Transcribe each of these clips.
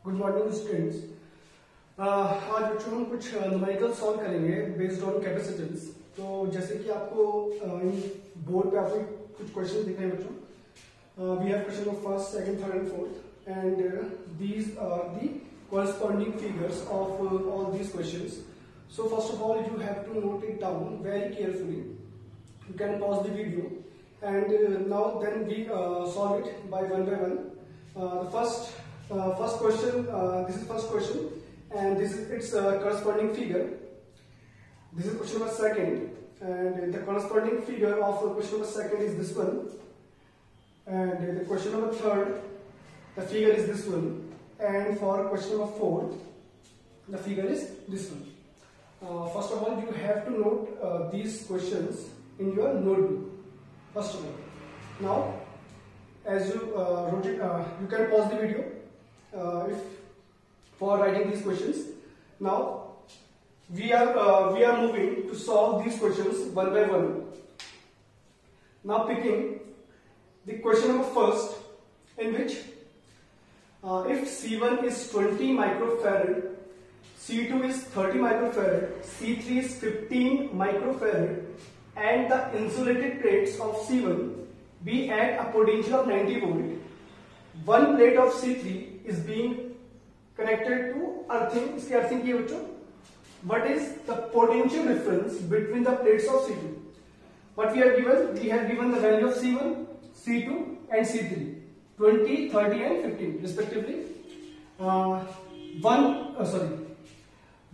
Good morning students. आज बच्चों हम कुछ न्यूमेरिकल सॉल्व करेंगे बेस्ड ऑन कैपेसिटेंस। तो जैसे कि आपको बोर्ड पे आपको कुछ क्वेश्चन दिख रहे हैं बच्चों। We have question of first, second, third and fourth and these are the corresponding figures of all these questions. So first of all you have to note it down very carefully. You can pause the video and now then we solve it by one. The first question, this is first question and this is its corresponding figure. This is question number second and the corresponding figure of question number second is this one, and the question number third, the figure is this one, and for question number fourth the figure is this one. First of all you have to note these questions in your notebook first of all. Now as you wrote it, you can pause the video if for writing these questions. Now we are moving to solve these questions one by one. Now picking the question number first, in which if C1 is 20 microfarad, C2 is 30 microfarad, C3 is 15 microfarad, and the insulated plates of C1 be at a potential of 90 volt. One plate of C3 is being connected to earthing. इसकी earthing की है बच्चों. What is the potential difference between the plates of C2? What we have given? We have given the value of C1, C2, and C3. 20, 30 and 15 respectively.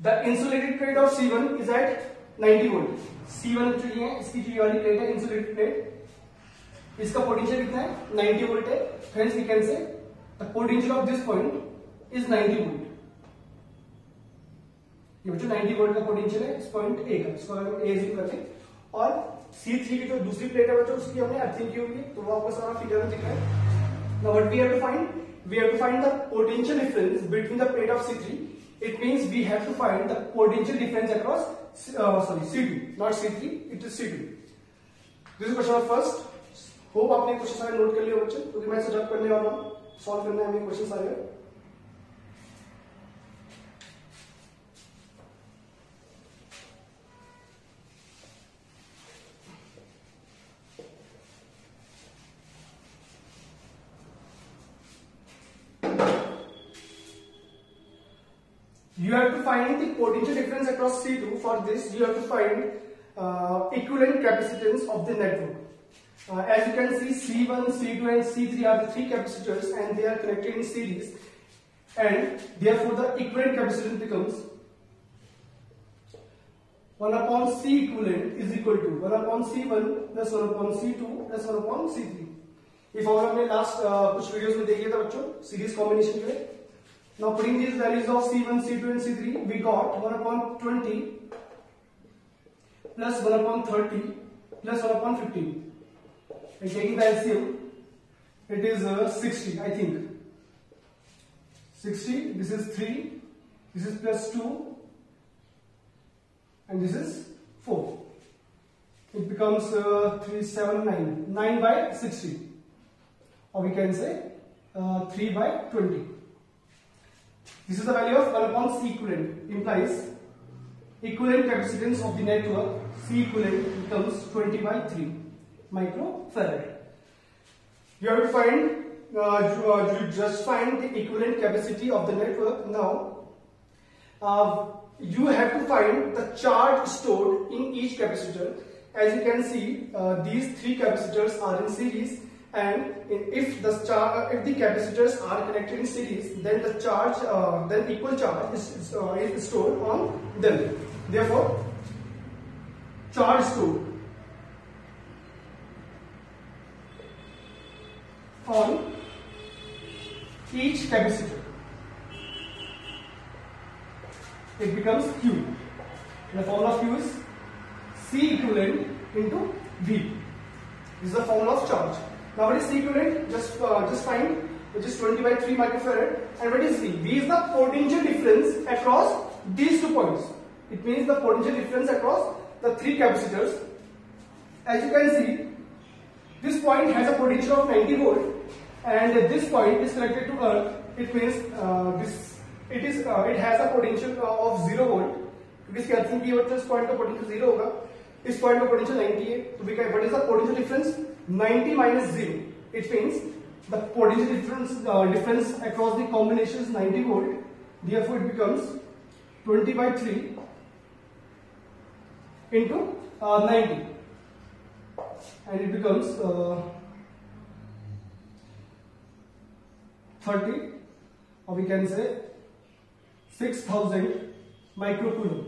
The insulated plate of C1 is at 90 volt. C1 जो है इसकी जो वाली plate है insulated plate, इसका potential कितना है 90 volt है. Hence we can say the potential of this point is 90 volt. ये बच्चों 90 वोल्ट का पोटेंशियल है इस पॉइंट A का. इसको अगर A एज्यूम करते हैं और C3 की जो दूसरी प्लेट है बच्चों उसकी हमने अर्थिंग की होगी, तो वो आपको सारा फिगर में दिख रहा है. Now what we have to find? We have to find the potential difference between the plate of C3. It means we have to find the potential difference across C2, not C3. It is C2. This is question of first. Hope आपने question सारे note कर लिए बच्चे, क्योंकि मैं setup करने वाला हूँ, सॉल्व करने हैं हमें क्वेश्चन सारे. You have to find the potential difference across C2. For this, you have to find equivalent capacitance of the network. As you can see, C1, C2, and C3 are the three capacitors, and they are connected in series. And therefore, the equivalent capacitance becomes 1 upon C equivalent is equal to 1 upon C1 plus 1 upon C2 plus 1 upon C3. ये formula हमने last कुछ videos में देखा था बच्चों, series combination के लिए. Now putting these values of C1, C2 and C3, we got 1 upon 20 plus 1 upon 30 plus 1 upon 15. And taking the LCM, it is 60, I think. 60, this is 3, this is plus 2, and this is 4. It becomes 3, 7, 9. 9 by 60. Or we can say 3 by 20. This is the value of 1 upon C equivalent, implies equivalent capacitance of the network. C equivalent becomes 20 by 3 microfarad. You have to find, you just find the equivalent capacity of the network. Now, you have to find the charge stored in each capacitor. As you can see, these three capacitors are in series. And if the capacitors are connected in series, then the charge, then equal charge is stored on them. Therefore, charge stored on each capacitor, it becomes Q. The formula of Q is C equivalent into V. This is the formula of charge. Now what is C equivalent? Just find, which is 20 by 3 microfarad. And what is V? V is the potential difference across these 2 points. It means the potential difference across the 3 capacitors. As you can see, this point has a potential of 90 volt and this point is connected to earth it means it has a potential of 0 volt, क्योंकि इसके अर्थ की इस point का potential 0 होगा, इस point का potential 90 है, तो what is the potential difference? 90 minus 0. It means the potential difference across the combination is 90 volt. Therefore, it becomes 20 by 3 into 90, and it becomes 30, or we can say 6000 microcoulomb.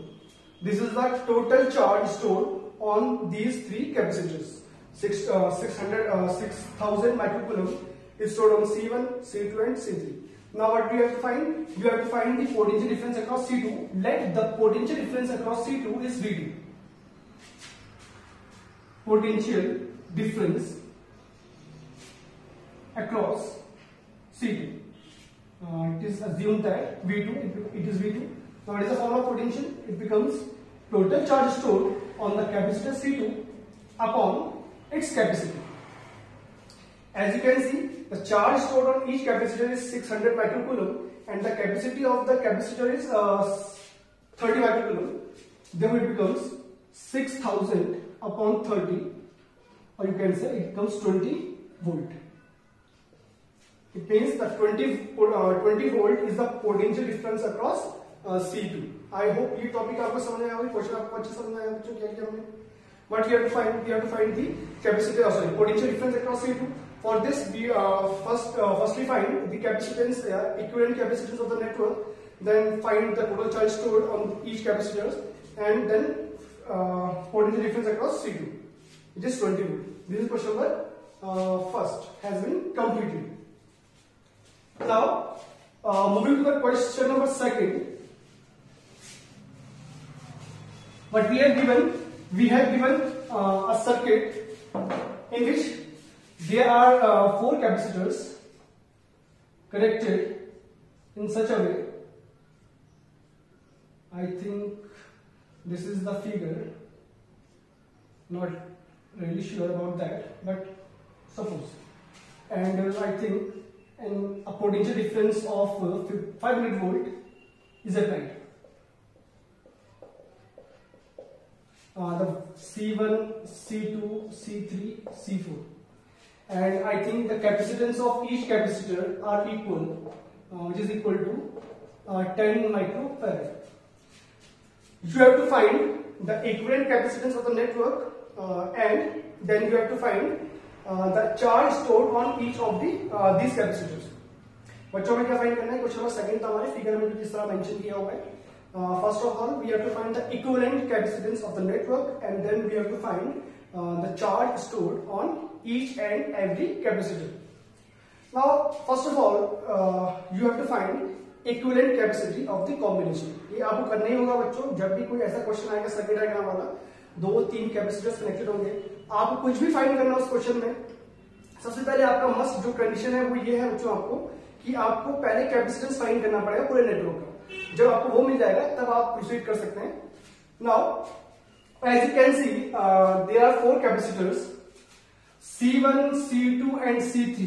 This is the total charge stored on these three capacitors. 6000 microcoulomb is stored on C1, C2 and C3. Now what we have to find? You have to find the potential difference across C2. Let the potential difference across C2 is V2. Potential difference across C2. It is assumed that V2, it is V2. Now what is the formula of potential? It becomes total charge stored on the capacitor C2 upon its capacity. As you can see, the charge stored on each capacitor is 600 microcoulomb and the capacity of the capacitor is 30 microcoulomb. Then it becomes 6000 upon 30, or you can say it becomes 20 volt. It means that 20 volt is the potential difference across C2. I hope ये topic आपको समझ आया होगा, question आपको अच्छे समझ आया बच्चों, क्या हमने. What we have to find? We have to find the capacity, potential difference across C2. For this, we firstly find the capacitance, equivalent capacitance of the network. Then find the total charge stored on each capacitor, and then potential difference across C2, which is 20 volt. This is question number first has been completed. Now, moving to the question number second. What we have given a circuit in which there are 4 capacitors connected in such a way. I think this is the figure, not really sure about that, but suppose, and I think a potential difference of 500 volt is applied. The C1, C2, C3, C4, and I think the capacitance of each capacitor are equal, which is equal to 10 microfarad. You have to find the equivalent capacitance of the network, and then you have to find the charge stored on each of these capacitors. बच्चों में क्या find करना है? Question number second तो हमारे figure में जिस तरह मेंशन किया हुआ है. First of all, we have to find the equivalent capacitance of the network, and then we have to find the charge stored on each and every capacitor. Now, first of all, you have to find equivalent capacity of the combination. ये आपको करना ही होगा बच्चों. जब भी कोई ऐसा question आएगा सर्किट डायग्राम वाला, 2-3 कैपेसिटर्स कनेक्टेड होंगे, आपको कुछ भी फाइंड करना उस क्वेश्चन में, सबसे पहले आपका मस्ट जो कंडीशन है वो ये है बच्चों आपको कि आपको पहले कैपेसिटेंस फाइंड करना पड़ेगा पूरे नेटवर्क का. जब आपको वो मिल जाएगा तब आप प्रोसीड कर सकते हैं. Now as you can see there are 4 capacitors C1, C2 and C3.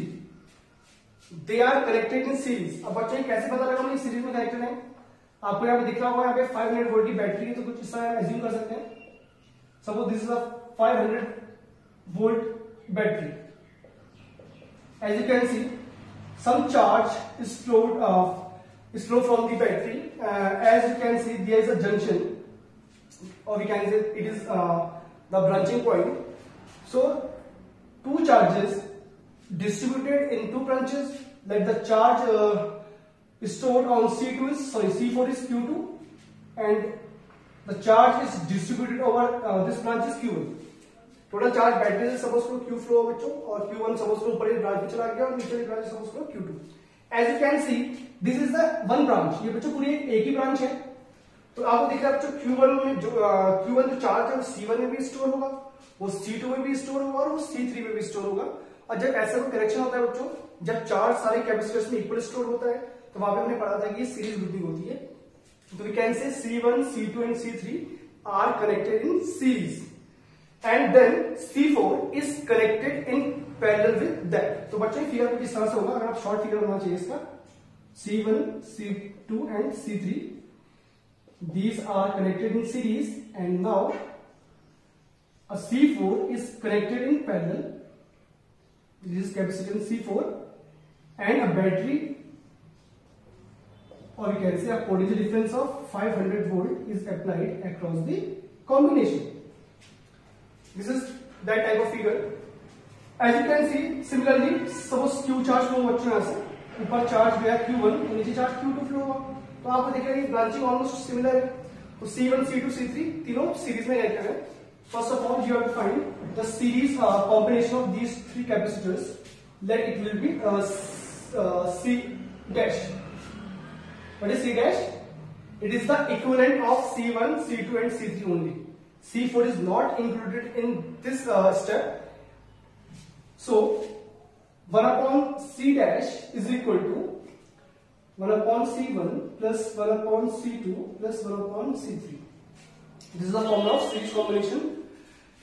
They are connected in series. अब बच्चों कैसे पता लगा ये सीरीज में कनेक्टेड है? आपको यहाँ पे दिख रहा होगा, यहाँ पे 500 वोल्ट की बैटरी है, तो कुछ इस तरह एज्यूम कर सकते हैं. Suppose this is a 500 volt battery. As you can see, some charge is flowed from the battery. As you can see, there is a junction, or we can say it is the branching point. So, 2 charges distributed in 2 branches. Like the charge stored on C4 is Q2, and the charge is distributed over this branch is Q1. Total charge battery से suppose करो Q flow बच्चों, और Q1 suppose करो ऊपर branch में चला गया और नीचे वाली ब्रांच सपोज करो Q2. As you can see this is the one branch. ये बच्चों पूरी एक ही ब्रांच है. तो आपको दिख रहा है बच्चों Q1 में जो चार्ज है वो C1 में भी स्टोर होगा, वो C2 में भी स्टोर होगा और वो C3 में भी स्टोर होगा. और जब ऐसा कोई कनेक्शन होता है बच्चों, जब चार्ज सारे कैपेसिटर्स में इक्वल स्टोर होता है, तो वहां पे हमने पढ़ा था कि ये सीरीज ग्रुपिंग होती है. तो we can say C1, C2 and C3 are connected in series, and then C4 is connected in parallel with that. तो बच्चों फिगर कुछ इस तरह से होगा. अगर आप शॉर्ट फिगर बनना चाहिए इसका, C1, C2 and C3. These are connected in series, and now a C4 is connected in parallel. This is capacitance C4, and a battery, or we can say a potential difference of 500 volt is applied across the combination. This is that type of figure. As you can see, similarly, suppose Q charge flow बच्चों यहाँ से ऊपर charge गया Q1 तो नीचे charge Q2 flow हुआ, तो आपको दिख रहा है ब्रांचिंग ऑलमोस्ट सिमिलर है. तो C1, C2, C3 तीनों सीरीज में रहते हैं. First of all, you have to find the series combination of these three capacitors. Let it will be C dash. What is C dash? It is the equivalent of C1, C2 and C3 only. C4 is not included in this step. So 1 upon C dash is equal to 1 upon C1 plus 1 upon C2 plus 1 upon C3. This is the formula of series combination,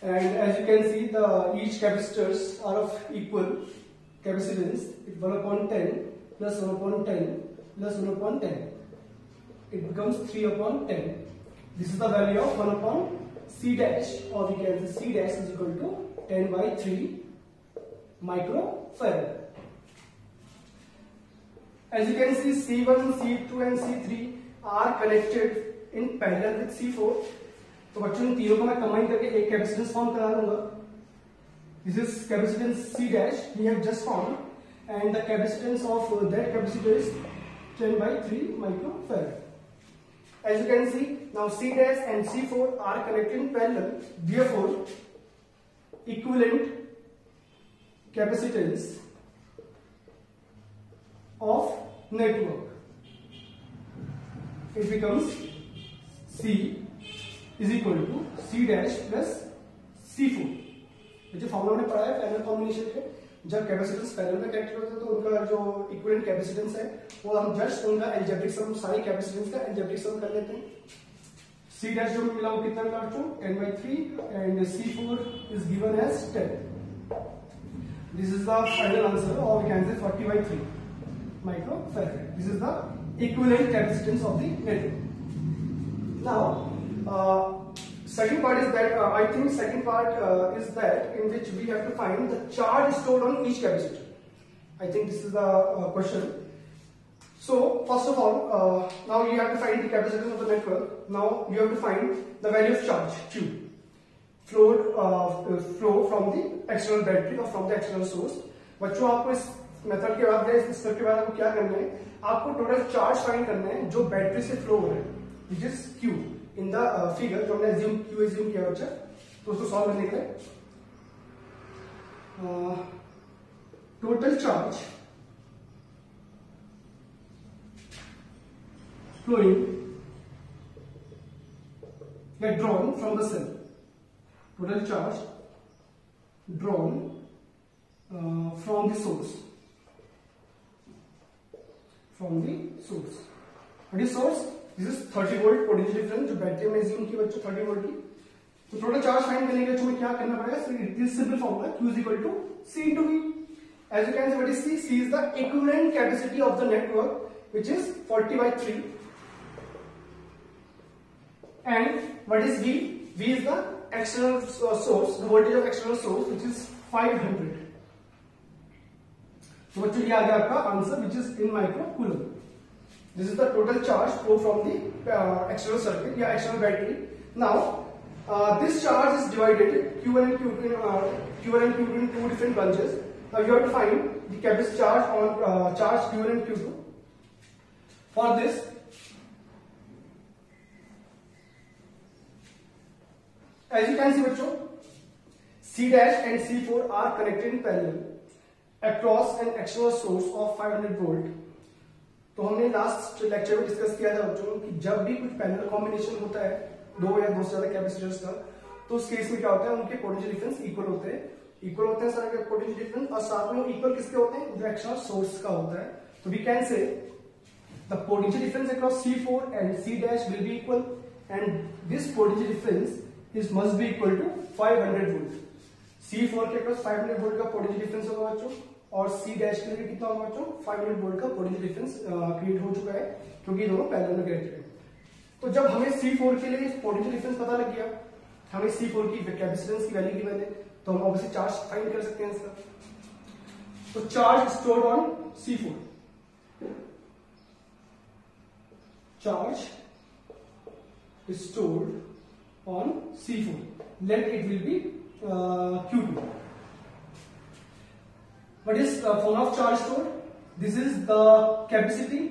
and as you can see, each capacitors are of equal capacitance. 1 upon 10 plus 1 upon 10 plus 1 upon 10. It becomes 3 upon 10. This is the value of 1 upon C dash, or we can say C dash is equal to 10 by 3 microfarad. As you can see, C1, C2 and C3 are connected in parallel with C4. तो बच्चों इन तीनों को मैं combine करके एक capacitance form करा लूंगा. This is capacitance C dash we have just found, and the capacitance of that capacitor is 10 by 3 microfarad. As you can see, now C dash and C4 are connected in parallel. Therefore, equivalent capacitance of network, it becomes C is equal to C dash plus C4. जो formula हमने पढ़ा है parallel combination के, जब capacitance parallel में connected होते हैं तो उनका जो इक्विवेलेंट कैपेसिटेंस है वो हम जस्ट उनका एल्जेब्रिक सम, सारे कैपेसिटेंस का एल्जेब्रिक सम कर लेते हैं. C dash जो मिला वो कितना मिला बच्चों? 10 by 3, and C4 is given as 10. This is the final answer, or we can say 40 by 3 microfarad. This is the equivalent capacitance of the network. Now, second part is that I think second part is that in which we have to find the charge stored on each capacitor. I think this is the question. So first of all, now you have to find the capacitance of the network. Now you have to find the value of charge Q. Flow from the external battery or from the external source. बच्चों आपको इस method के बाद इस step के बाद आपको क्या करना है? आपको टोटल चार्ज फाइंड करना है जो बैटरी से फ्लो हो रहा है, which is Q in the figure जो हमने Q assume किया बच्चा. तो उसको सॉल्व करने के लिए total charge flowing get drawn from the cell. Total charge drawn from the source. From the source. What is source? This is 30 volt potential difference जो बैटरी में assume की बच्चों 30 volt की. तो टोटल चार्ज फाइंड करने के लिए हमें क्या करना पड़ेगा? So it is simple formula Q is equal to C into V. As you can see, what is C? C is the equivalent capacity of the network, which is 40 by 3. And what is V? V is the external source, the voltage of external source, which is 500. So बच्चों ये आ गया आपका answer, which is in microcoulomb. This is the total charge flow from the external circuit या external battery. Now this charge is divided Q1 and Q2 in two different bunches. Now you have to find the capacity charge on charge Q1 and Q2. For this, as you can see बच्चों, C dash and C4 are connected in parallel across an external source of 500 volt. तो हमने last lecture में discuss किया था बच्चों कि जब भी कुछ पैरेलल कॉम्बिनेशन होता है दो या दो से ज्यादा कैपेसिटर्स का, तो उस केस में क्या होता है, उनके पोटेंशियल डिफरेंस इक्वल होते हैं सारे पोटेंशियल डिफरेंस, और साथ में इक्वल किसके होते हैं? जो एक्सटर्नल सोर्स का होता है. तो we can say the potential difference across C4 and C dash will be equal, and this potential difference must be equal to 500 volt. C4 के अक्रॉस 500 volt का पोटेंशियल डिफरेंस होगा बच्चों, और सी डैश के लिए कितना होगा बच्चों 500 वोल्ट का पोटेंशियल डिफरेंस क्रिएट हो चुका है, क्योंकि दोनों पैरेलल में कनेक्टेड है। तो जब हमें C4 के लिए पोटेंशियल डिफरेंस पता लग गया, हमें C4 की कैपेसिटेंस की वैल्यू गिवन है, तो हम ऑब्वियसली चार्ज फाइंड कर सकते हैं इसका। तो charge stored on C4, charge stored on C4, let it will be Q2. What is form of charge stored? This is the capacity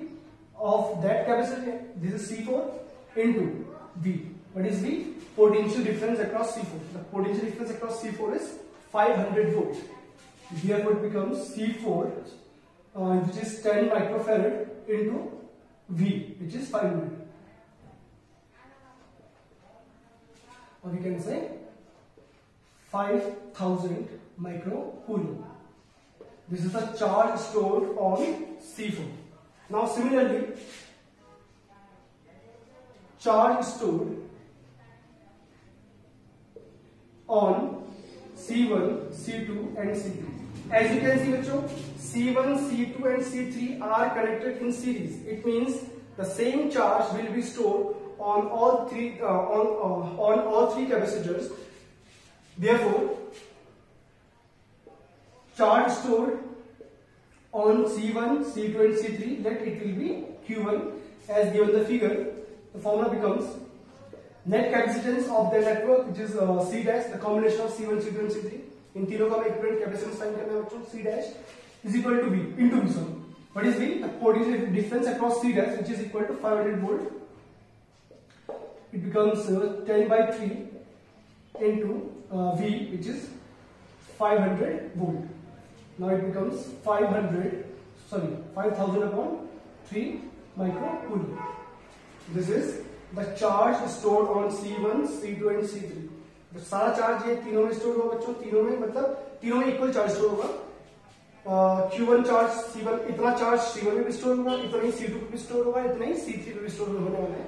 of that capacitor. This is C4 into V. What is V? Potential difference across C4. The potential difference across C4 is 500 volts. Therefore, it becomes C4, which is 10 microfarad into V, which is 500. Or we can say 5000 microcoulomb. This is the charge stored on C4. Now similarly, charge stored on C1, C2 and C3. As you can see bachcho, C1, C2 and C3 are connected in series. It means the same charge will be stored on all three capacitors. Therefore, charge stored on C1, C2 and C3, let it will be Q1 as given the figure. The formula becomes net capacitance of the network, which is C dash, the combination of C1, C2 and C3. इन तीनों का equivalent capacitance find करना है बच्चों। C dash is equal to V into V. Sorry, what is V? The potential difference across C dash, which is equal to 500 volt. It becomes 10 by 3 into V, which is 500 volt. Now it becomes 5000 upon 3 microcoulomb. This is the charge stored on C1, C2 and C3. तो सारा charge ये तीनों में store होगा बच्चों, तीनों में मतलब तीनों में इक्वल चार्ज स्टोर होगा। Q1 चार्ज C1, इतना चार्ज C1 में भी स्टोर होगा, इतना ही C2 में भी स्टोर होगा, इतना ही C3 में भी स्टोर होने वाला है।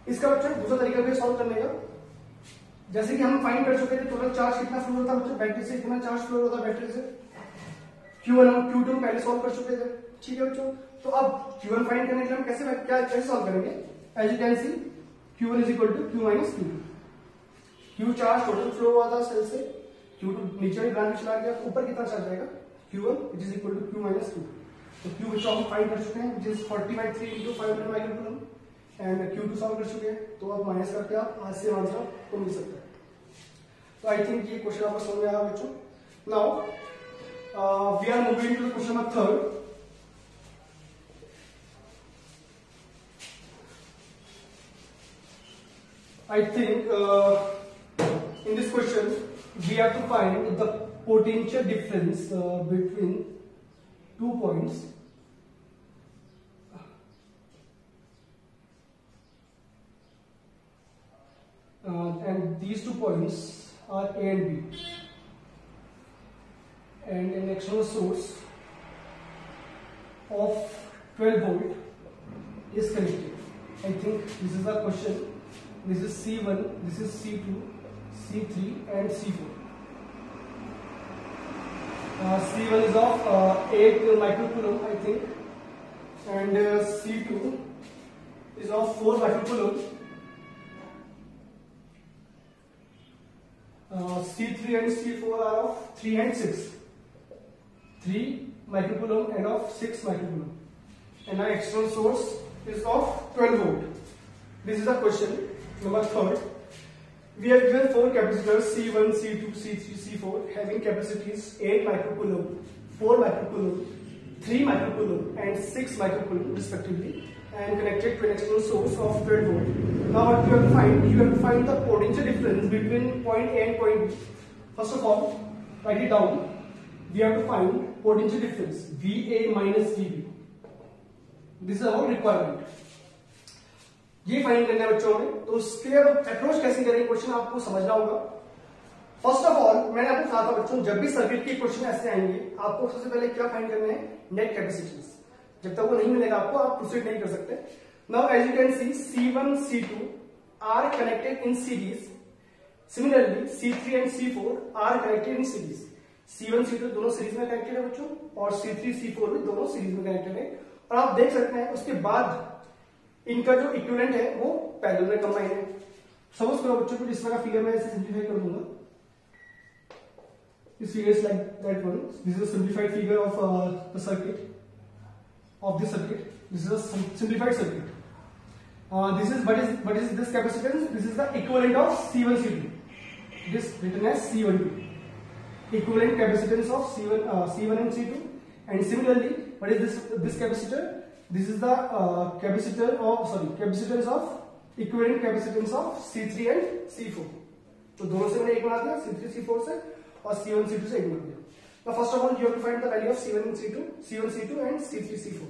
इसका बच्चों दूसरा तरीका भी सॉल्व करने का, जैसे कि हम फाइंड कर चुके थे टोटल चार्ज कितना फ्लो होता है बच्चों, बैटरी से कितना चार्ज फ्लो होता है बैटरी से। Q1 हम Q2 पहले सॉल्व कर चुके थे, ठीक है बच्चों। तो अब Q1 फाइंड करने के लिए हम कैसे सॉल्व करेंगे? As you can see Q1 is equal to Q minus Q2। Q charge total flow हुआ था सेल से, Q2 नीचे वाली ब्रांच में चला गया, तो ऊपर कितना चार्ज आएगा Q1, which is equal to Q minus Q2. तो Q बच्चों हम फाइंड कर चुके हैं, which is 40/3 into 500 microcoulomb, and Q2 solve कर चुके हैं, तो अब माइनस करके आप आज से आंसर आपको मिल सकता है। तो आई थिंक ये क्वेश्चन आपको समझ में आया बच्चों। Now we are moving to the question number 3rd। I think in this question we have to find the potential difference between 2 points and these 2 points are A and B, and an external source of 12 volt is connected. I think this is the question. This is C1, this is C2, C3 and C4. C1 is of 8 microcoulomb, I think, and C2 is of 4 microcoulomb. C3 and C4 are of 3 and 6. 3 microcoulomb and of 6 microcoulomb. And our external source is of 12 volt. This is the question. Number 3rd, we have given 4 capacitors C1, C2, C3, C4 having capacities 8 microcoulomb, 4 microcoulomb, 3 microcoulomb and 6 microcoulomb respectively, and connected to an external source of 12 volt. Now what you have to find? You have to find the potential difference between point A and point B. First of all, write it down. We have to find potential difference VA minus VB. This is our requirement. ये find करना है बच्चों में। तो उसके approach कैसे करेंगे question आपको समझना होगा। फर्स्ट ऑफ ऑल मैंने आपको कहा था बच्चों, जब भी सर्किट के क्वेश्चन ऐसे आएंगे आपको सबसे पहले क्या फाइंड करना है? Net capacitance. जब तक वो नहीं मिलेगा आपको आप प्रोसीड नहीं कर सकते। Now as you can see C1, C2 are connected in series, similarly C3 and C4 are connected in series. C1 C2 दोनों सीरीज में कनेक्टेड है बच्चों, और C3 C4 भी दोनों सीरीज में कनेक्टेड है। और आप देख सकते हैं उसके बाद इनका जो इक्विवेलेंट है वो पैरेलल में कंबाइन है। सपोज करो बच्चों को इस तरह का फिगर मैं ऐसे सिंप्लीफाई कर दूंगा। This figure is like that one. This is a simplified figure of the circuit, of this circuit. This is a simplified circuit. This is what is this capacitance? This is the equivalent of C1 C2. This written as C12. Equivalent capacitance of C1 and C2. And similarly, what is this capacitor? This is the capacitance of equivalent capacitance of C3 and C4. तो दोनों से मैंने एक बना दिया, C3 C4 से, और C1 C2 से एक बना दिया। Now first of all you have to find the value of C1 and C2, C1 C2 and C3 C4.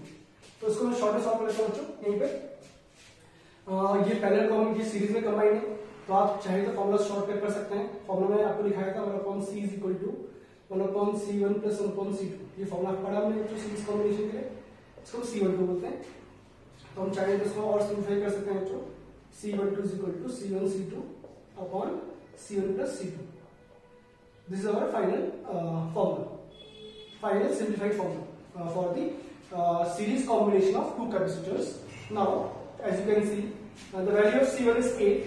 तो इसको मैं शॉर्ट में सॉल्व कर लेता हूँ बच्चों यहीं पे। ये पैरेलल कॉम्बिनेशन सीरीज में कंबाइन है, तो आप चाहे तो फॉर्मूला शॉर्टकट कर सकते हैं। फॉर्मूला मैंने आपको लिखाया था 1/C is equal to 1/C1 plus 1/C2। ये फॉर्मूला पढ़ा हमने जो सीरीज कॉम्बिनेशन के लिए, इसको C12 बोलते हैं। तो हम चाहे तो इसको और सिंप्लीफाई कर सकते हैं बच्चों, C12 is equal to C1 C2 upon C1 plus C2. This is our final formula, final simplified formula for the series combination of two capacitors. Now, as you can see, the value of C1 is 8,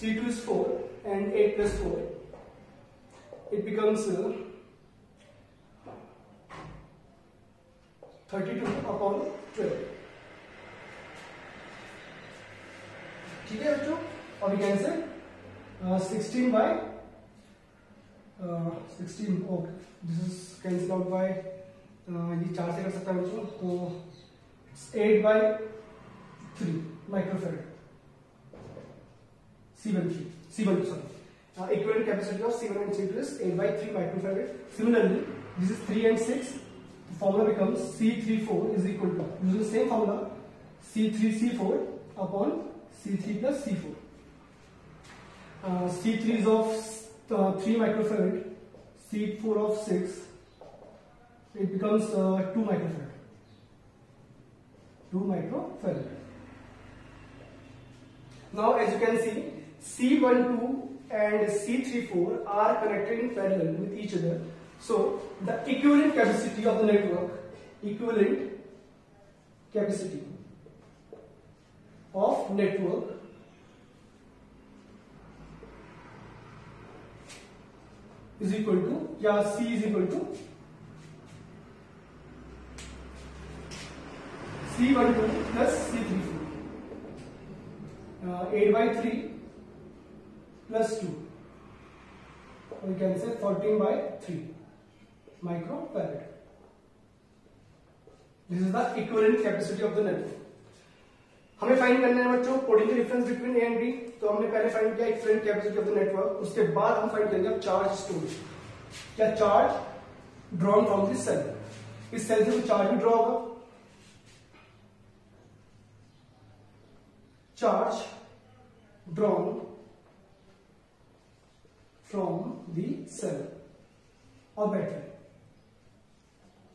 C2 is 4, and 8 plus 4, it becomes 32 upon 12. ठीक है बच्चों, और we can say 16 by 16, okay, this is cancel out by ये 4 से कर सकता है बच्चों, तो 8 by 3 microfarad C12 sorry. Equivalent capacity of C1 and C2 is 8 by 3 microfarad. Similarly, this is 3 and 6. The formula becomes C34 is equal to, using the same formula, C3C4 upon C3 plus C4. C3 is of 3 microfarad, C4 of 6, it becomes 2 microfarad. 2 microfarad. Now as you can see, C12 and C34 are connected in parallel with each other. So the equivalent capacity of the network, is equal to, C is equal to C12 plus C34. 8 by 3 plus 2, we can say 14 by 3 microfarad. This is the equivalent capacity of the network. हमें find करना है बच्चों potential difference between A and B. तो हमने पहले find किया equivalent capacity of the network, उसके बाद हम फाइंड करेंगे चार्ज स्टोरेज, क्या charge drawn from this cell. इस सेल से तो चार्ज भी ड्रॉ होगा, charge drawn from the cell or battery.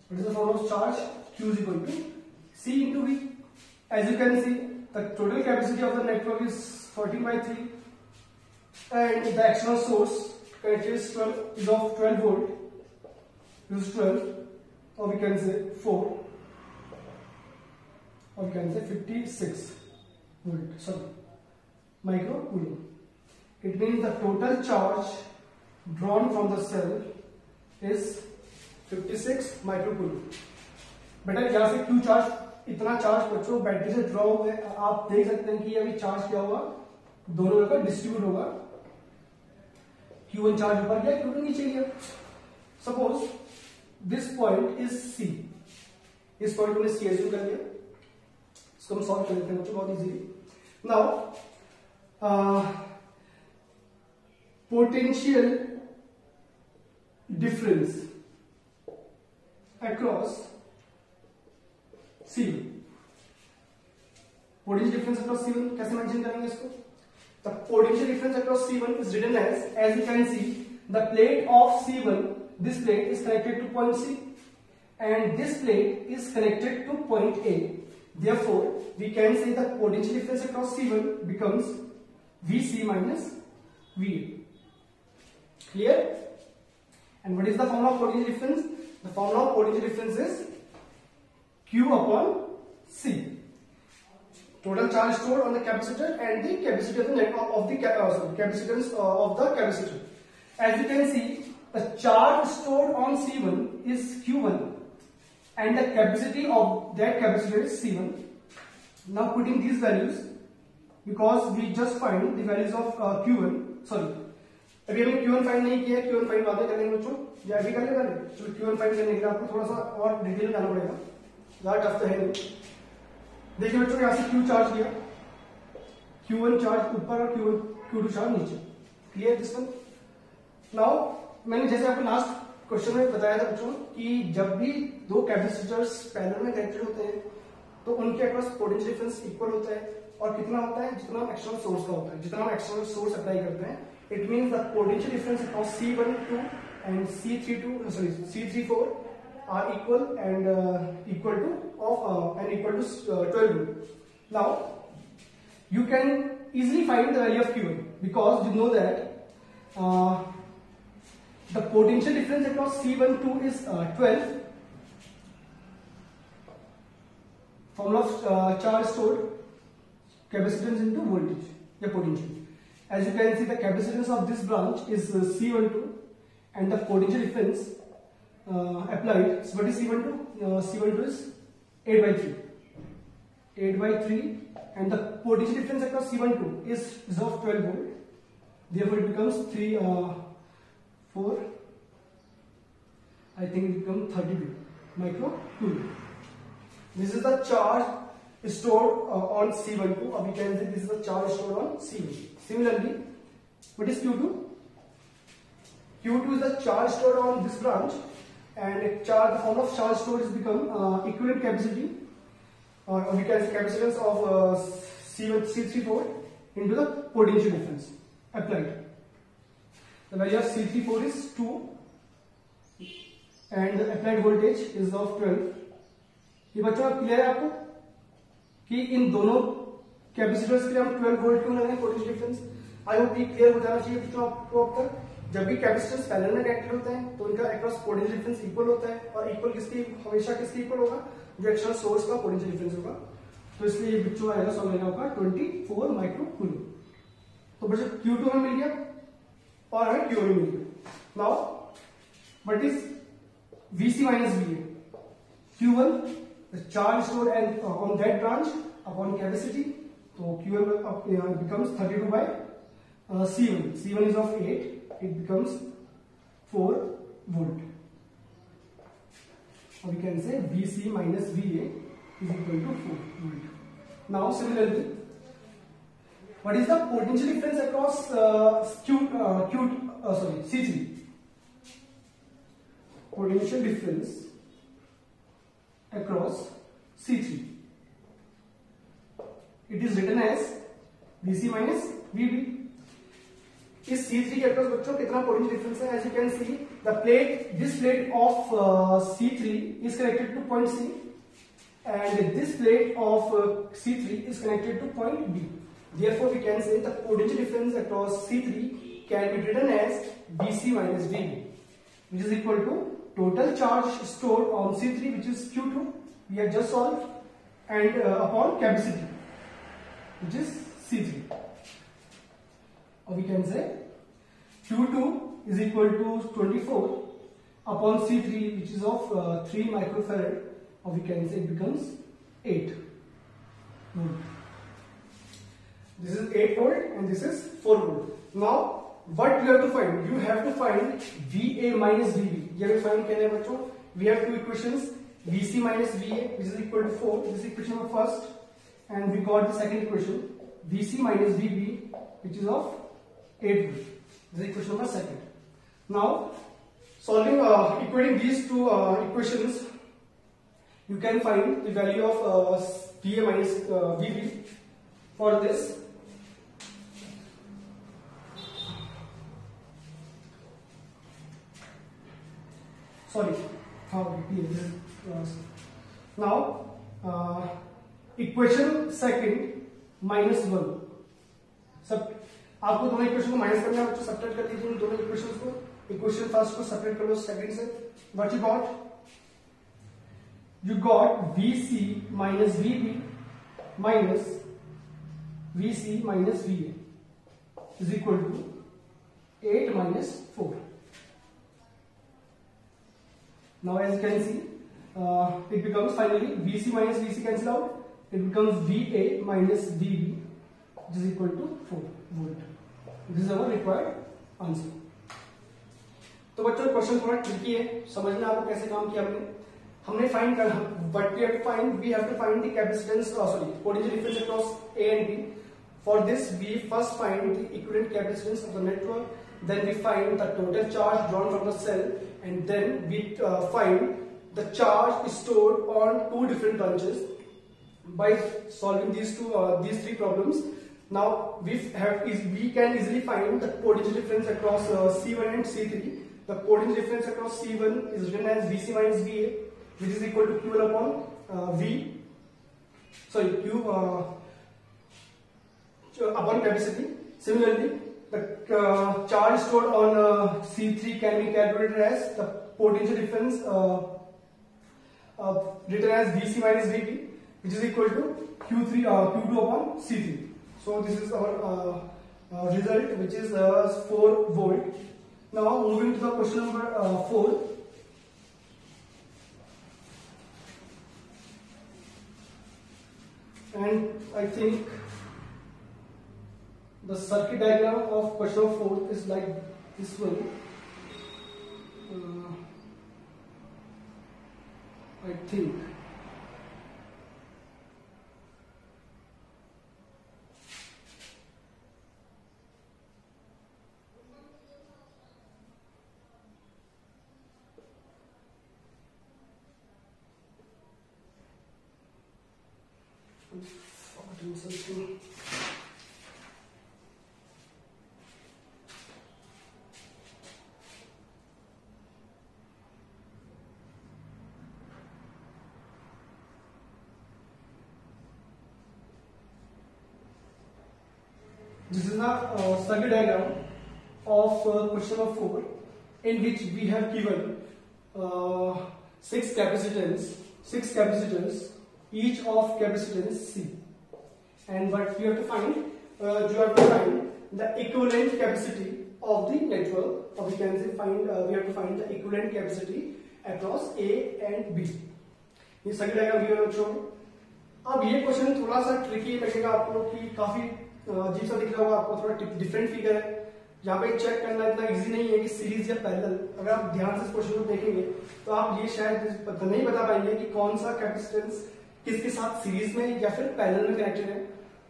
What is the form of charge? Q is equal to C into V. As you can see, the total capacity of the network is 14 by 3 and the external source connected is of 12 volt. This is 12, or we can say 4, or we can say 56 volt. Sorry. Microcoulomb. It means the total charge drawn from the cell is 56 microcoulomb. बेटा यहाँ से Q charge, इतना charge बच्चों battery से draw हुआ है, आप देख सकते हैं कि अभी चार्ज क्या होगा, दोनों जगह डिस्ट्रीब्यूट होगा। Q1 चार्ज ऊपर गया, Q2 नीचे गया। Suppose this point is C, इस पॉइंट को C एज्यूम कर लिया, इसको हम सॉल्व कर लेते हैं बच्चों बहुत easily. Now potential difference across C1. Potential difference across C1 कैसे मेंशन करेंगे इसको? The potential difference across C1 is written as you can see, the plate of C1, this plate is connected to point C and this plate is connected to point A. Therefore, we can say the potential difference across C1 becomes VC minus VA. Clear? And what is the formula of potential difference? The formula of potential difference is Q upon C. Total charge stored on the capacitor and the capacity of the capacitance of the capacitor. As you can see, the charge stored on C1 is Q1 and the capacity of that capacitor is C1. Now putting these values, because we just find the values of Q1, sorry, अभी हमने Q1 find नहीं किया, Q1 find बाद में करेंगे बच्चों, या अभी कर ले पहले? चलो Q1 फाइंड करने के लिए आपको थोड़ा सा और डिटेल में जाना पड़ेगा, ज़्यादा टफ तो है नहीं। देखिए बच्चों, यहाँ से Q चार्ज लिया, Q1 चार्ज ऊपर और Q2 चार्ज नीचे, क्लियर दिस वन? नाउ मैंने जैसे आपको लास्ट क्वेश्चन में बताया था बच्चों कि जब भी दो कैपेसिटर्स पैरेलल में कनेक्टेड होते हैं तो उनके अक्रॉस पोटेंशियल डिफरेंस इक्वल होता है, और कितना होता है? जितना एक्सटर्नल सोर्स का होता है, जितना हम एक्सटर्नल सोर्स अप्लाई करते हैं, it means the potential difference across C12 and C34 are equal and equal to 12 volt. Now you can easily find the value of Q1 because you know that the potential difference across C12 is 12. Formula of charge stored, capacitance into voltage, the potential. As you can see, the capacitance of this branch is C12 and the potential difference applied. So what is C12? C12 is 8 by 3. 8 by 3 and the potential difference across C12 is of 12 volt. Therefore it becomes 4, I think it becomes 32 microcoulomb. This is the charge stored on C12, or we can say this is the charge stored on C1. Similarly, what is Q2? Q2 is the charge stored on this branch, and the form of charge stored is become equivalent capacity, or we can say capacitance of C34 into the potential difference applied. The value of C34 is 2 and the applied voltage is of 12. ये बच्चों clear है आपको कि इन दोनों capacitors के लिए हम 12 volt क्यों लगाएं पोटेंशियल डिफरेंस? आई होप ये क्लियर हो जाना चाहिए बच्चों आपको अब तक। जब भी कैपेसिटर्स पैरेलल में कनेक्टेड होते हैं तो उनका अक्रॉस पोटेंशियल डिफरेंस इक्वल होता है, और इक्वल किसकी हमेशा किसकी इक्वल होगा? जो एक्सटर्नल सोर्स का पोटेंशियल डिफरेंस होगा। तो इसलिए ये बच्चों आएगा सॉल्व होगा 24 माइक्रोकूलम। तो बच्चों Q2 हमें मिल गया और हमें Q1 मिल गया। Now what is VC minus VA? Q1 the charge stored and on that branch upon capacity, so Q1 becomes 32 by C1. C1 is of 8, it becomes 4 volt. Or we can say VC minus VA is equal to 4 volt. Now similarly, what is the potential difference across C3? Potential difference across C3. It is written as VC minus VB. इस C3 के across बच्चों कितना potential difference है? As you can see, this plate of C3 is connected to point C, and this plate of C3 is connected to point B. Therefore, we can say the potential difference across C3 can be written as VC minus VB, which is equal to total charge stored on C3, which is Q2, we have just solved, and upon capacity, which is C3. Or we can say Q2 is equal to 24 upon C3, which is of 3 microfarad, or we can say it becomes 8 volt. This is 8 volt and this is 4 volt. Now what you have to find? You have to find VA minus VB. You have to find क्या है बच्चों? We have two equations, VC minus VA, which is equal to 4. This is equation of first, and we got the second equation, VC minus VB, which is of 8 volt. This is equation number second. Now, solving, equating these two equations, you can find the value of VA minus VB. For this, sorry, now equation second -1, सब आपको दोनों equation को minus करना है बच्चों, subtract कर दीजिए दोनों इक्वेशंस को। इक्वेशन फर्स्ट को सेपरेट कर लो सेकंड से. What you got VC minus VB minus VC minus VA is equal to 8 minus 4. Now as you can see, it becomes finally VC minus VC cancel out. It becomes VA minus VB, which is equal to 4 volt. This is our required answer. तो बच्चों question थोड़ा tricky है, समझना आपको कैसे काम किया हमने फाइंड कर what we have to find, we have to find the capacitance, potential difference across A and B. For this, we first find the equivalent capacitance of the network. Then we find the total charge drawn from the cell, and then we find the charge stored on two different branches. By solving these three problems, now we can easily find the potential difference across C1 and C3. The potential difference across C1 is written as VC minus VA, which is equal to Q upon Q upon capacity. Similarly, the charge stored on C3 can be calculated as the potential difference written as VC minus VB, which is equal to Q2 upon C3. So this is our result, which is 4 volt. Now moving to the question number 4. And I think the circuit diagram of question number 4 is like this one. I think forgotten something. This is the circuit diagram of question number 4, in which we have given 6 capacitors, each of capacitance C, and what we have to find, the equivalent capacity of the network, or we can say we have to find the equivalent capacity across A and B. ये circuit diagram दिया है बच्चों. अब ये question थोड़ा सा tricky लगेगा आप लोग की, काफी अजीब सा दिख रहा होगा आपको, थोड़ा डिफरेंट फिगर है. यहाँ पे चेक करना इतना इजी नहीं है कि सीरीज या पैरेलल. अगर आप ध्यान से इस क्वेश्चन को देखेंगे तो आप ये शायद नहीं बता पाएंगे कि कौन सा कैपेसिटेंस किसके साथ सीरीज में या फिर पैरेलल में कनेक्टेड है.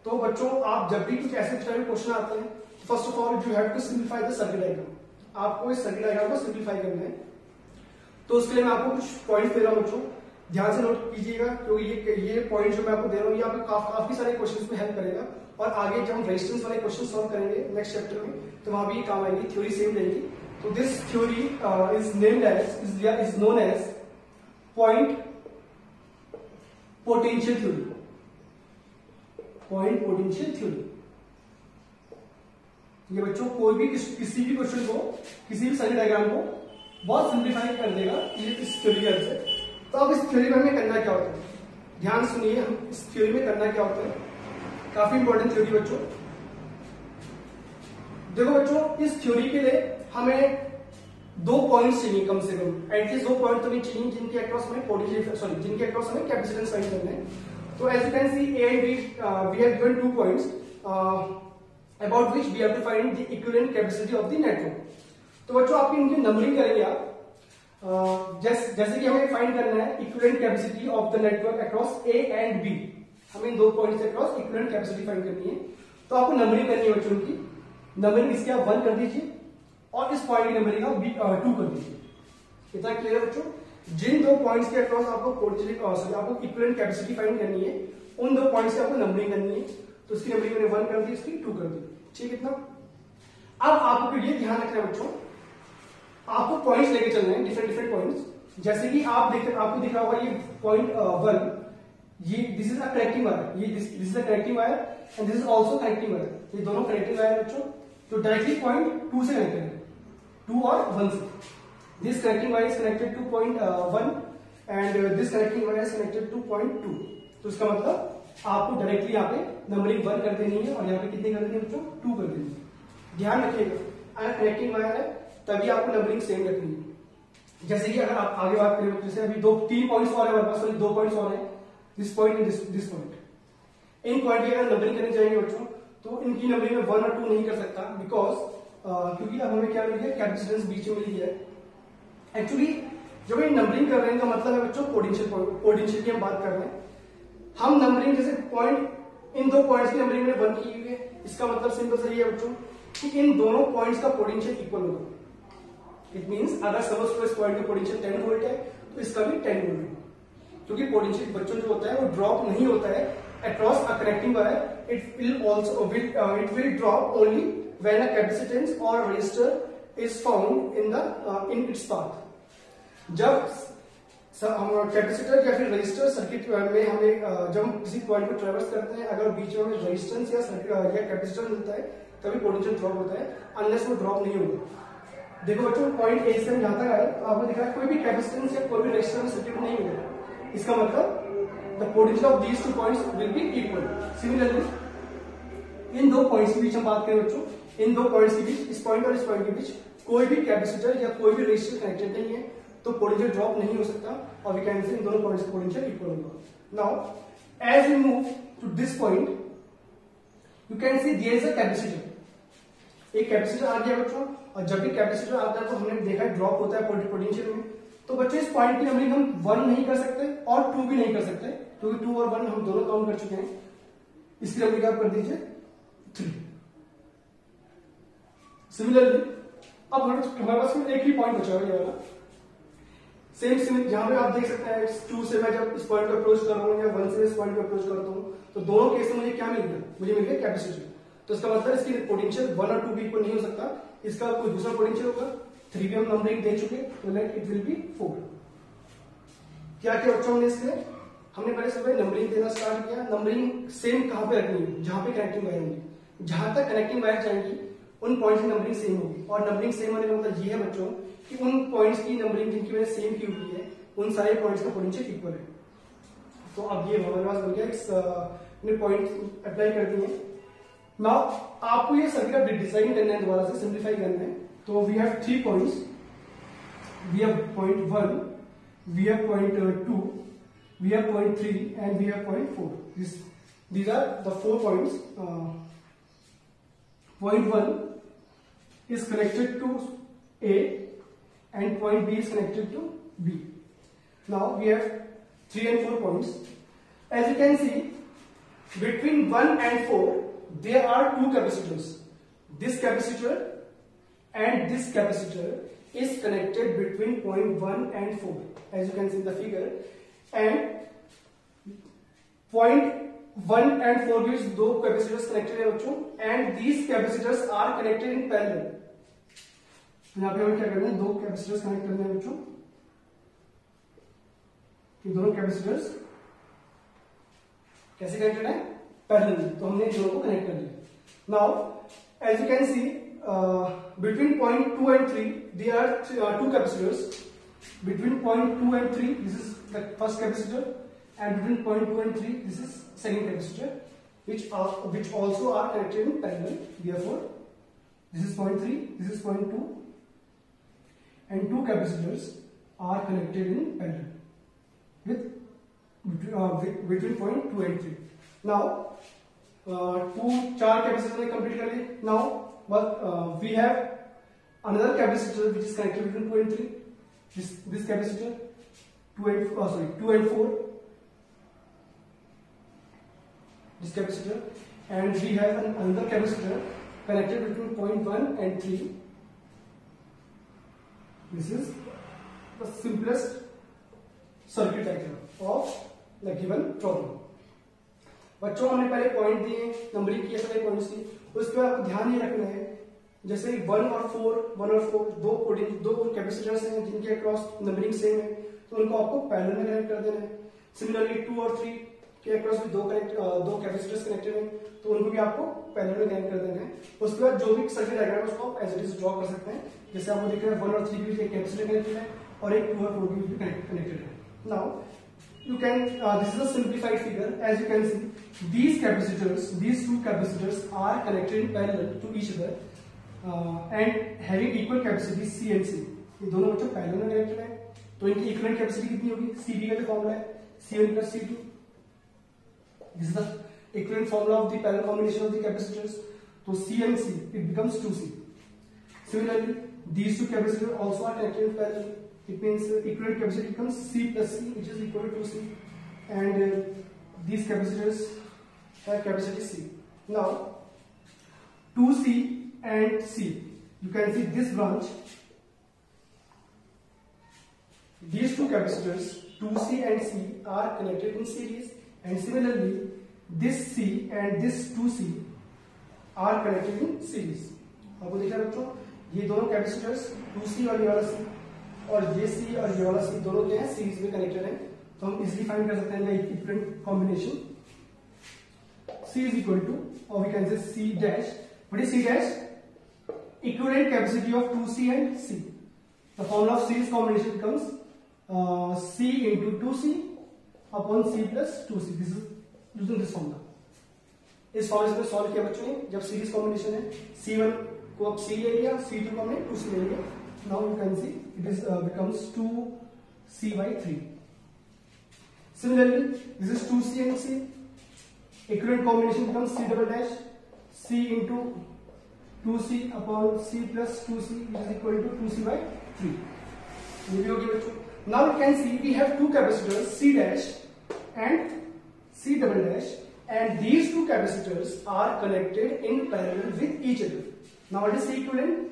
तो बच्चों आप जब भी कुछ ऐसे टाइप के क्वेश्चन आते हैं, first of all you have to simplify the circuit diagram. आपको इस सर्किट डायग्राम को सिंप्लीफाई करना है. तो उसके लिए मैं आपको कुछ पॉइंट्स दे रहा हूं बच्चों, ध्यान से नोट कीजिएगा, क्योंकि ये पॉइंट जो मैं आपको दे रहा हूँ ये आपको काफी सारे क्वेश्चंस में हेल्प करेगा. और आगे जब हम रेजिस्टेंस वाले क्वेश्चन सॉल्व करेंगे नेक्स्ट चैप्टर में, तो वहां भी काम आएगी, थ्योरी सेम रहेगी. तो this theory is known as point potential theory. Point potential theory. ये बच्चों कोई भी किसी भी क्वेश्चन को, किसी भी सर्किट डायग्राम को बहुत सिंप्लीफाई कर देगा इस थ्योरी की हेल्प से. तो अब इस थ्योरी में हमें करना क्या होता है, ध्यान सुनिए. हम इस थ्योरी में करना क्या होता है, काफी इंपॉर्टेंट थ्योरी बच्चों. देखो बच्चों, इस थ्योरी के लिए हमें 2 पॉइंट्स चाहिए कम से कम, एटलीस्ट 2 पॉइंट तो नहीं चाहिए जिनके अक्रॉस हमें पोटेंशियल जिनके अक्रॉस हमें कैपेसिटेंस फाइंड करना है. तो as you can see A and B we have given 2 points about which we have to find the equivalent capacity of the network. तो बच्चों आपकी इनकी नंबरिंग करेंगे आप. जैसे कि हमें फाइंड करना है equivalent capacity of the network across A and B. हमें इन 2 points across equivalent capacity find करनी है. तो आपको नंबरिंग करनी है बच्चों की. नंबरिंग इसके आप 1 कर दीजिए और इस पॉइंट की नंबरिंग आप 2 कर दीजिए. इतना क्लियर है बच्चों. जिन 2 पॉइंट्स के अक्रॉस आपको आपको इक्विवेलेंट कैपेसिटी फाइंड करनी है, उन 2 पॉइंट्स की आपको नंबरिंग करनी है. तो इसकी नंबरिंग मैंने 1 कर दी, इसकी 2 कर दी. ठीक, इतना. अब आपको ये ध्यान रखना है बच्चों, आपको पॉइंट्स लेके चलना है, डिफरेंट पॉइंट्स. जैसे कि आपको दिख रहा होगा ये पॉइंट 1, ये this is a connecting wire, ये this is a connecting wire and this is also connecting wire. ये दोनों कनेक्टिंग वायर बच्चों, तो डायरेक्टली पॉइंट 2 से कनेक्टेड है. 2 और 1 से। This connecting wire is connected two point 1 and this connecting wire is connected two point 2। तो इसका मतलब आपको डायरेक्टली यहाँ पे नंबरिंग 1 कर देनी है और यहाँ पे कितनी कर देनी है बच्चों, 2 कर देनी है। ध्यान रखिएगा अगर कनेक्टिंग वायर है तभी आपको नंबरिंग सेम रखनी है। जैसे कि अगर आप आगे बात करें, जैसे अभी 3 पॉइंट्स और है हमारे पास, सॉरी 2 पॉइंट्स और है, this point and this point. In point की अगर नंबरिंग करने जाएंगे बच्चों तो इनकी नंबरिंग में 1 और 2 नहीं कर सकता, बिकॉज क्योंकि अब हमें क्या मिल गया, कैपेसिटेंस बीच में मिल गया है। एक्चुअली जब ये नंबरिंग कर रहे हैं तो मतलब है बच्चों पोटेंशियल की हम बात कर रहे हैं। हम नंबरिंग जैसे पॉइंट, इन 2 पॉइंट्स की नंबरिंग में 1 की हुई है, इसका मतलब सिंपल सा ये है बच्चों कि इन दोनों पॉइंट्स का पोटेंशियल इक्वल होगा। इट मींस अगर सपोज को इस पॉइंट का पोटेंशियल 10 वोल्ट है तो इसका भी 10 वोल्ट है, क्योंकि पोटेंशियल बच्चों जो होता है वो ड्रॉप नहीं होता है across a connecting wire. It will drop only when a capacitance or resistor is found in its path. जब हम कैपेसिटर या फिर रेजिस्टर सर्किट में हमें जब हम किसी पॉइंट को ट्रेवर्स करते हैं, अगर बीच में हमें रेजिस्टेंस या कैपेसिटर मिलता है तभी पोटेंशियल ड्रॉप होता है, अनलेस वो ड्रॉप नहीं होगा। देखो बच्चों पॉइंट ए से हम जहां तक आए तो आपने देखा कोई भी कैपेसिटेंस या कोई भी रेजिस्टर सर्किट नहीं मिलेगा। इसका मतलब the potential of these 2 points will be equal. Similarly, in 2 points के बीच हम बात करें बच्चों, इन 2 पॉइंट्स के बीच, इस पॉइंट और इस पॉइंट के बीच कोई भी कैपेसिटर या कोई भी रेजिस्टर कनेक्टेड नहीं है, तो पोटेंशियल ड्रॉप नहीं हो सकता और वी कैन से इन दोनों पॉइंट्स का पोटेंशियल इक्वल होगा। Now as we move to this point you can see there is a capacitor. एक कैपेसिटर आ गया बच्चों, और जब भी कैपेसिटर आता है तो हमने देखा ड्रॉप होता है पोटेंशियल में। तो बच्चों इस पॉइंट की नंबरिंग हम 1 नहीं कर सकते और 2 भी नहीं कर सकते, क्योंकि 2 और 1 हम दोनों काउंट कर चुके हैं। इसकी नंबरिंग आप कर दीजिए 3। सिमिलरली अब हमारे पास एक ही पॉइंट बचा हुआ ये वाला, सेम जहां पे आप देख सकते हैं 2 से मैं जब इस पॉइंट को अप्रोच कर रहा हूं या 1 से इस पॉइंट को अप्रोच करता हूं, तो दोनों केस में मुझे क्या मिल गया, मुझे मिल गया कैपेसिटर। तो इसका मतलब इसकी पोटेंशियल 1 और 2 भी इक्वल नहीं हो सकता, इसका कोई दूसरा पोटेंशियल होगा। 3 भी हम नंबरिंग दे चुके, तो इट विल बी 4। क्या क्या बच्चों हमने इसके लिए, हमने पहले सुबह नंबरिंग देना स्टार्ट किया। नंबरिंग सेम कहां पे रखनी है, जहां पे कनेक्टिंग वायर होंगी, जहां तक कनेक्टिंग वायर जाएंगी उन पॉइंट्स की नंबरिंग सेम होगी। और नंबरिंग सेम होने का मतलब ये है बच्चों कि उन पॉइंट्स की नंबरिंग जिनकी वजह सेम की हुई है उन सारे पॉइंट्स का पोटेंशियल इक्वल है। तो अब ये हमारे पास बन गया, पॉइंट अप्लाई कर दिए। नाउ आपको ये सर्किट डिजाइन करना है, दोबारा से सिंप्लीफाई करना है। तो we have 3 points, we have point 1, we have point 2, we have point 3 and we have point 4. These are the 4 points. Point 1 is connected to A and point B is connected to B. Now we have 3 and 4 points. As you can see, between 1 and 4 there are 2 capacitors. This capacitor and this capacitor is connected between point 1 and 4, as you can see in the figure. And point 1 and 4 के 2 capacitors connected है बच्चों, and these capacitors are connected in parallel. यहाँ पे हमें क्या करना है, 2 capacitors connect करने हैं बच्चों। ये दोनों capacitors कैसे कनेक्टेड है, पैरेलल। तो हमने इन दोनों को कनेक्ट कर लिया। Now as you can see, between point 2 and 3 there are 2 capacitors. Between point 2 and 3 this is the first capacitor, and between point 2 and 3 this is second capacitor, which also are connected in parallel. Therefore this is point 3, this is point 2, and 2 capacitors are connected in parallel with between point 2 and 3. Now 4 capacitors complete कर लिए। Now we have another capacitor which is connected between 2 and 3. This capacitor 2 and 4. This capacitor, and we have another capacitor connected between point 1 and 3. This is the simplest circuit diagram of the given problem. बच्चों हमने पहले point दिए, numbering किया सारे points की, उसके बाद आपको ध्यान ये रखना है जैसे 1 और 4 दो कैपेसिटर्स हैं जिनके अक्रॉस नंबरिंग सेम है, तो उनको आपको पैरेलल में कनेक्ट कर देना है। सिमिलरली 2 और 3 कि अक्रॉस भी दो कैपेसिटर्स कनेक्टेड हैं, तो उनको भी आपको पैरेलल में कनेक्ट कर देना है। उसके बाद जो भी सर्किट डायग्राम है उसको आप एज इट इज ड्रॉ कर सकते हैं। जैसे आपको दिख रहा है 1 और 3 के बीच एक कैपेसिटर कनेक्टेड है और एक 2 और 4 के बीच कनेक्टेड है। Now you can this is a simplified figure. As you can see, these two capacitors are connected in parallel to each other and having equal capacity C and C. ये दोनों बच्चों parallel में connected है, तो इनकी equivalent capacity कितनी होगी? CB का जो फॉर्मूला है C1 plus C2. This is the equivalent formula of the parallel combination of the capacitors. So C and C, it becomes 2C. Similarly, these two capacitors also are connected in parallel. It means equivalent capacity becomes C plus C, which is equal to C, and these capacitors have capacity C. Now 2C and C, you can see this branch, these two capacitors 2C and C are connected in series, and similarly this C and this 2C are connected in series. आपको दिख रहा है बच्चों, ये दोनों capacitors 2C और ये वाला C और ये C और ये वाला C दोनों क्या है? सीरीज में कनेक्टेड है, तो हम इजीली फाइंड कर सकते हैं equivalent combination C is equal to, or we can say C dash. What is C dash? Equivalent capacity of 2C and C. The formula of series combination becomes C into 2C upon C plus 2C. This is using this formula. इस फॉर्मूले से solve किया बच्चों ने, जब series combination है C1 को अब C ले लिया, C2 को हमने 2C ले लिया. Now you can see it is becomes 2C by 3. Similarly, this is 2C and C. Equivalent combination becomes C double dash, C into 2C upon C plus 2C, which is equal to 2C by 3. ये भी होगी बच्चों. Now you can see we have two capacitors C dash and C double dash, and these two capacitors are connected in parallel with each other. Now what is C equivalent?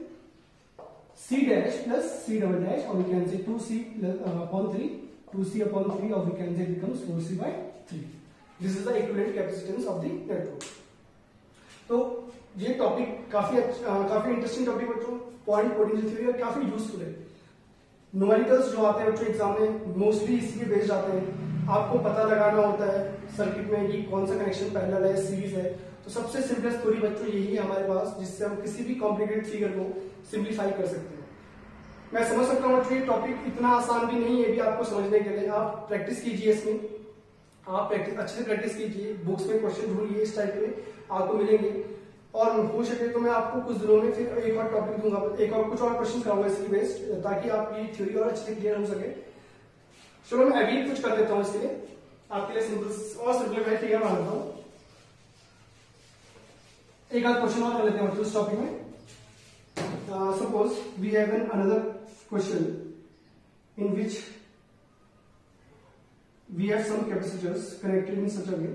C dash plus C double dash, or we can say 2C upon 3, 2C upon 3, or we can say it becomes 4C by 3. This is the equivalent capacitance of the network. तो ये topic काफी interesting topic बच्चों, point potential theory काफी useful है. Numericals जो आते हैं बच्चों एग्जाम में मोस्टली इसी पे बेस्ड आते हैं. आपको पता लगाना होता है सर्किट में कि कौन सा कनेक्शन पैरेलल है, सीरीज है. तो सबसे सिंपलेस्ट थ्योरी बच्चों यही है हमारे पास, जिससे हम किसी भी कॉम्प्लिकेटेड फिगर को सिंप्लीफाई कर सकते हैं. मैं समझ सकता हूँ बच्चों ये टॉपिक इतना आसान भी नहीं है भी आपको समझने के लिए. आप प्रैक्टिस कीजिए इसमें, आप अच्छे से प्रैक्टिस कीजिए, बुक्स में क्वेश्चन ढूंढिए, इस टाइप के आपको मिलेंगे. और हो सके तो मैं आपको कुछ दिनों में फिर एक और टॉपिक दूंगा, एक और कुछ और क्वेश्चन कराऊंगा इसकी बेस्ड, ताकि आपकी थ्योरी और अच्छे से क्लियर हो सके. चलो मैं अभी कुछ कर देता हूँ इसके लिए, आपके लिए सिंपल फिगर बना देता हूँ. एक आध क्वेश्चन और कर लेते हैं इस टॉपिक में. Suppose we have another question in which we have some capacitors connected in such a way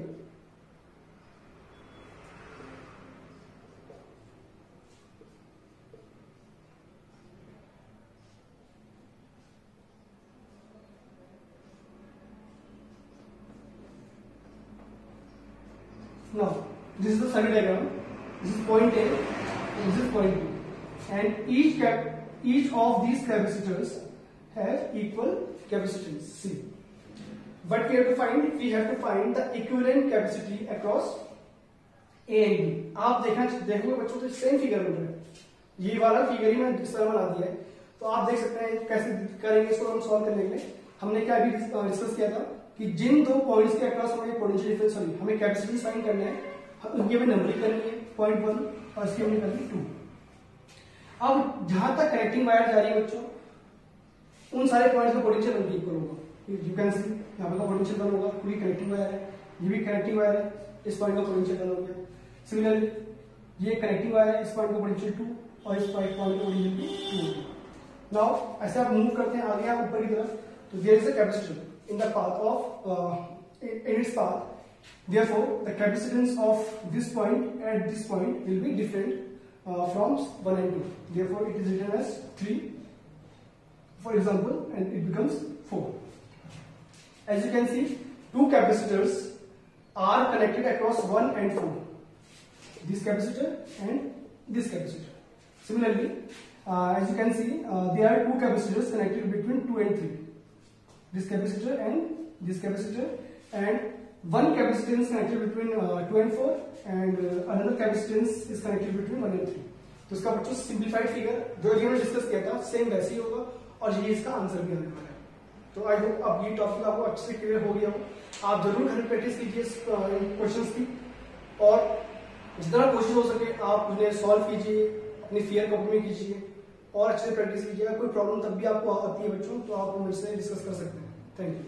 now. This is the circuit diagram. This is point A, this is point B. And each of these capacitors have equal capacitance C. But we have to find the equivalent capacity across A and B. आप देखोगे बच्चों तो same figure बन रहा है. ये वाला figure ही मैंने इस तरह बना दिया है, तो आप देख सकते हैं कैसे करेंगे इसको. हम सॉल्व करने के लिए हमने क्या अभी डिस्कस किया था कि जिन दो पॉइंट्स के अक्रॉस हमें पोटेंशियल डिफरेंस हमें कैपेसिटी फाइंड करना है, उनकी हमें नंबरिंग करनी है 0.1 और इसकी हमने करनी 2. अब जहां तक कनेक्टिंग वायर जा रही है बच्चों, उन सारे पॉइंट्स का पोटेंशियल उनकी इक्वल होगा. यू कैन सी यहाँ पर का पोटेंशियल डन होगा, पूरी कनेक्टिंग वायर है, ये भी कनेक्टिंग वायर है, इस पॉइंट का पोटेंशियल डन हो गया. सिमिलरली ये कनेक्टिंग वायर है, इस पॉइंट का पोटेंशियल 2 और इस पॉइंट का पोटेंशियल 2. नाउ ऐसे आप मूव करते हैं आगे आप ऊपर की तरफ, तो there is a capacitor in the path of in its path. Therefore, the capacitance of this point at this point will be different from 1 and 2. Therefore, it is written as 3, for example, and it becomes 4. As you can see, two capacitors are connected across 1 and 4. This capacitor and this capacitor. Similarly, as you can see, there are two capacitors connected between 2 and 3. This capacitor and this capacitor, and one capacitance connected between 2 and 4 and another capacitance is connected between 1 and 3. तो इसका बच्चों simplified figure जो ये हमने discuss किया था same वैसे ही होगा और ये इसका आंसर भी आने वाला है। तो आई होप अब ये टॉपिक आपको अच्छे से क्लियर हो गया हो। आप जरूर घर में प्रैक्टिस कीजिए क्वेश्चंस की और जितना कोशिश हो सके आप उन्हें सॉल्व कीजिए, अपनी फियर कॉपी में कीजिए और अच्छे से प्रैक्टिस कीजिए। कोई प्रॉब्लम तब भी आपको आती है बच्चों तो आप मुझसे डिस्कस कर सकते हैं। Thank you.